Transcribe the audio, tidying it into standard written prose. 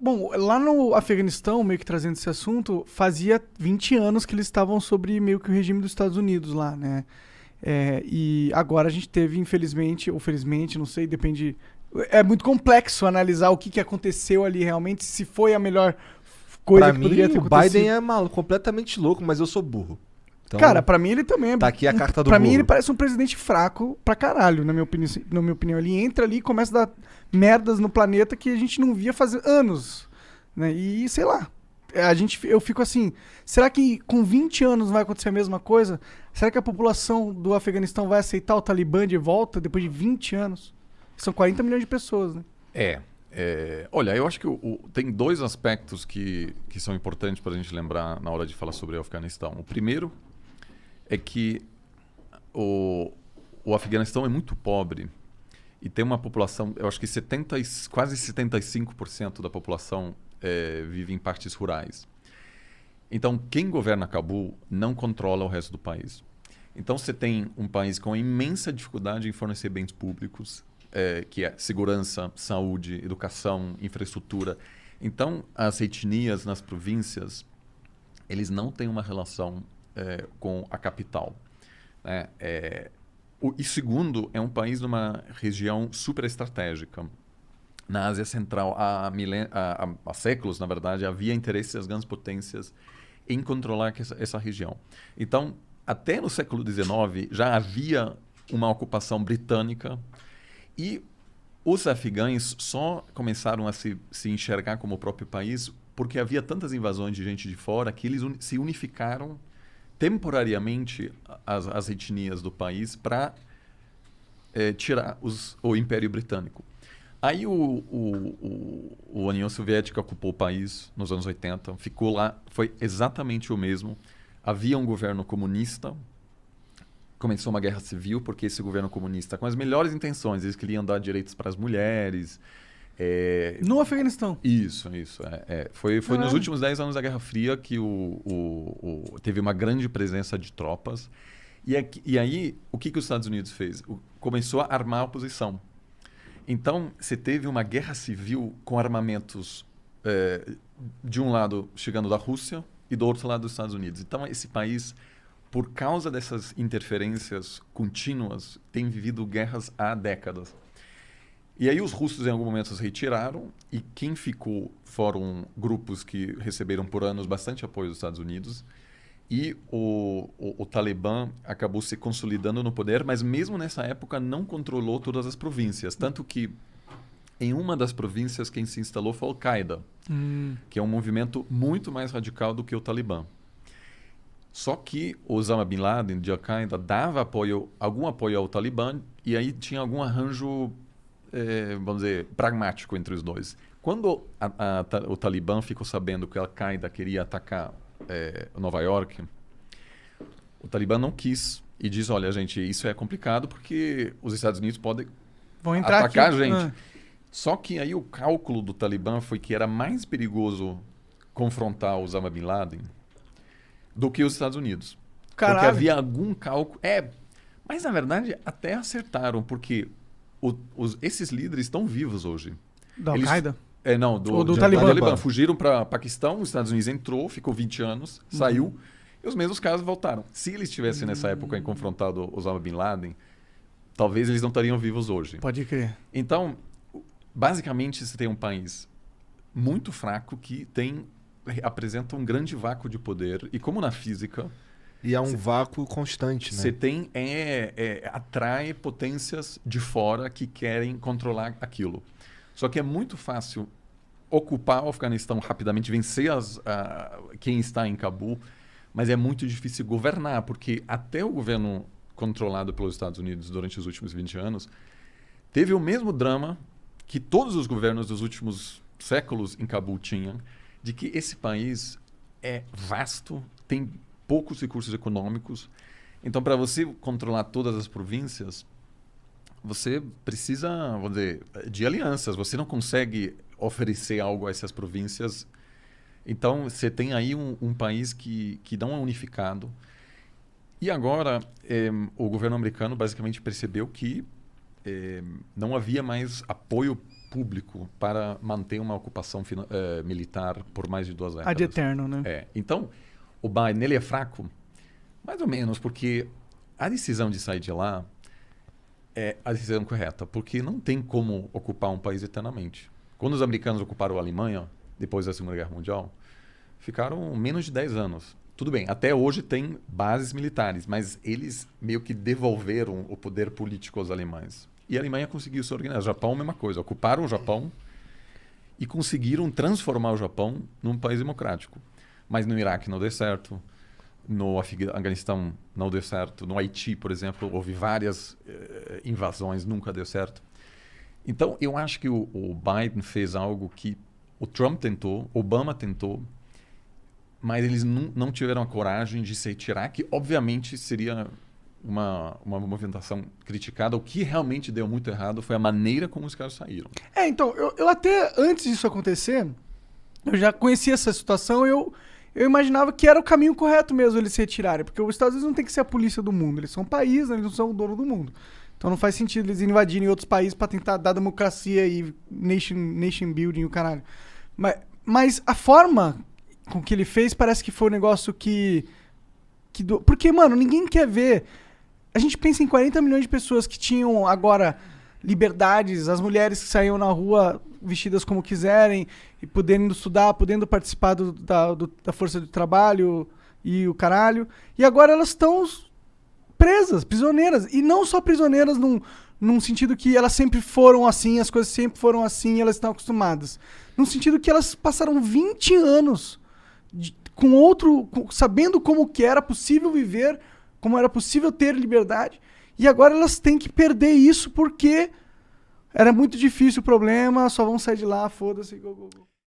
Bom, lá no Afeganistão, meio que trazendo esse assunto, fazia 20 anos que eles estavam sobre meio que o regime dos Estados Unidos lá, né? E agora a gente teve, infelizmente, ou felizmente, não sei, depende. É muito complexo analisar o que aconteceu ali realmente, se foi a melhor coisa Pra que poderia mim, ter o Biden acontecido. é completamente louco, mas eu sou burro. Cara, Então, pra mim ele também é. tá aqui a carta do Pra mim ele burro. parece um presidente fraco pra caralho, na minha opinião. Ele entra ali e começa a dar merdas no planeta que a gente não via fazer anos. Né? E sei lá. Eu fico assim, será que com 20 anos vai acontecer a mesma coisa? Será que a população do Afeganistão vai aceitar o Talibã de volta depois de 20 anos? São 40 milhões de pessoas, né? Olha, eu acho que tem dois aspectos que são importantes para a gente lembrar na hora de falar sobre o Afeganistão. O primeiro é que o Afeganistão é muito pobre e tem uma população, eu acho que quase 75% da população vive em partes rurais. Então, quem governa Cabul não controla o resto do país. Então, você tem um país com imensa dificuldade em fornecer bens públicos, que é segurança, saúde, educação, infraestrutura. Então, as etnias nas províncias, eles não têm uma relação com a capital. Né? E segundo, é um país numa região super estratégica. Na Ásia Central, há séculos, na verdade, havia interesse das grandes potências em controlar essa região. Então, até no século XIX, já havia uma ocupação britânica e os afegães só começaram a se enxergar como o próprio país porque havia tantas invasões de gente de fora que eles se unificaram temporariamente as etnias do país para tirar o Império Britânico. Aí a União Soviética ocupou o país nos anos 80, ficou lá, foi exatamente o mesmo. Havia um governo comunista, começou uma guerra civil, porque esse governo comunista, com as melhores intenções, eles queriam dar direitos para as mulheres. No Afeganistão. Isso. Foi nos últimos 10 anos da Guerra Fria que teve uma grande presença de tropas. E aí, o que os Estados Unidos fez? Começou a armar a oposição. Então, você teve uma guerra civil com armamentos de um lado chegando da Rússia e do outro lado dos Estados Unidos. Então, esse país, por causa dessas interferências contínuas, tem vivido guerras há décadas. E aí os russos em algum momento se retiraram e quem ficou foram grupos que receberam por anos bastante apoio dos Estados Unidos. E o Talibã acabou se consolidando no poder, mas mesmo nessa época não controlou todas as províncias. Tanto que em uma das províncias quem se instalou foi a Al-Qaeda, que é um movimento muito mais radical do que o Talibã. Só que Osama Bin Laden, de Al-Qaeda, dava algum apoio ao Talibã e aí tinha algum arranjo, vamos dizer, pragmático entre os dois. Quando o Talibã ficou sabendo que a Al-Qaeda queria atacar Nova York, o Talibã não quis e diz, olha, gente, isso é complicado porque os Estados Unidos podem Vão entrar atacar aqui. a gente. Só que aí o cálculo do Talibã foi que era mais perigoso confrontar Osama Bin Laden do que os Estados Unidos. Caralho. Porque havia algum cálculo... mas na verdade até acertaram, porque esses líderes estão vivos hoje. Da Eles- Al-Qaeda? Não, Ou do do Talibã. Talibã. Fugiram para Paquistão, os Estados Unidos entrou, ficou 20 anos, saiu, e os mesmos caras voltaram. Se eles tivessem nessa época confrontado Osama Bin Laden, talvez eles não estariam vivos hoje. Pode crer. Então, basicamente, você tem um país muito fraco que apresenta um grande vácuo de poder, e como na física, E é um vácuo constante, né? você tem atrai potências de fora que querem controlar aquilo. Só que é muito fácil ocupar o Afeganistão rapidamente, vencer quem está em Cabul, mas é muito difícil governar, porque até o governo controlado pelos Estados Unidos durante os últimos 20 anos teve o mesmo drama que todos os governos dos últimos séculos em Cabul tinham, de que esse país é vasto, tem poucos recursos econômicos. Então, para você controlar todas as províncias, você precisa, vamos dizer, de alianças. Você não consegue oferecer algo a essas províncias. Então, você tem aí um país que não é unificado. E agora, o governo americano basicamente percebeu que não havia mais apoio público para manter uma ocupação militar por mais de 2 décadas. Ad eterno, né? Então, o Biden ele é fraco, mais ou menos, porque a decisão de sair de lá é a decisão correta, porque não tem como ocupar um país eternamente. Quando os americanos ocuparam a Alemanha, depois da Segunda Guerra Mundial, ficaram menos de 10 anos. Tudo bem, até hoje tem bases militares, mas eles meio que devolveram o poder político aos alemães. E a Alemanha conseguiu se organizar. O Japão, a mesma coisa. Ocuparam o Japão e conseguiram transformar o Japão num país democrático. Mas no Iraque não deu certo. No Afeganistão não deu certo. No Haiti, por exemplo, houve várias invasões, nunca deu certo. Então, eu acho que o Biden fez algo que o Trump tentou, Obama tentou, mas eles não tiveram a coragem de se retirar, que obviamente seria uma movimentação criticada. O que realmente deu muito errado foi a maneira como os caras saíram. Então, eu até, antes disso acontecer, eu já conhecia essa situação e eu imaginava que era o caminho correto mesmo eles se retirarem, porque os Estados Unidos não tem que ser a polícia do mundo, eles são um país, né? Eles não são o dono do mundo. Então não faz sentido eles invadirem outros países para tentar dar democracia e nation building e o caralho. Mas a forma com que ele fez parece que foi um negócio porque, mano, ninguém quer ver. A gente pensa em 40 milhões de pessoas que tinham agora liberdades, as mulheres que saíam na rua vestidas como quiserem e podendo estudar, podendo participar da força de trabalho e o caralho. E agora elas estão presas, prisioneiras. E não só prisioneiras num sentido que elas sempre foram assim, as coisas sempre foram assim e elas estão acostumadas. Num sentido que elas passaram 20 anos sabendo como que era possível viver, como era possível ter liberdade, e agora elas têm que perder isso porque era muito difícil o problema, só vão sair de lá, foda-se, go, go, go.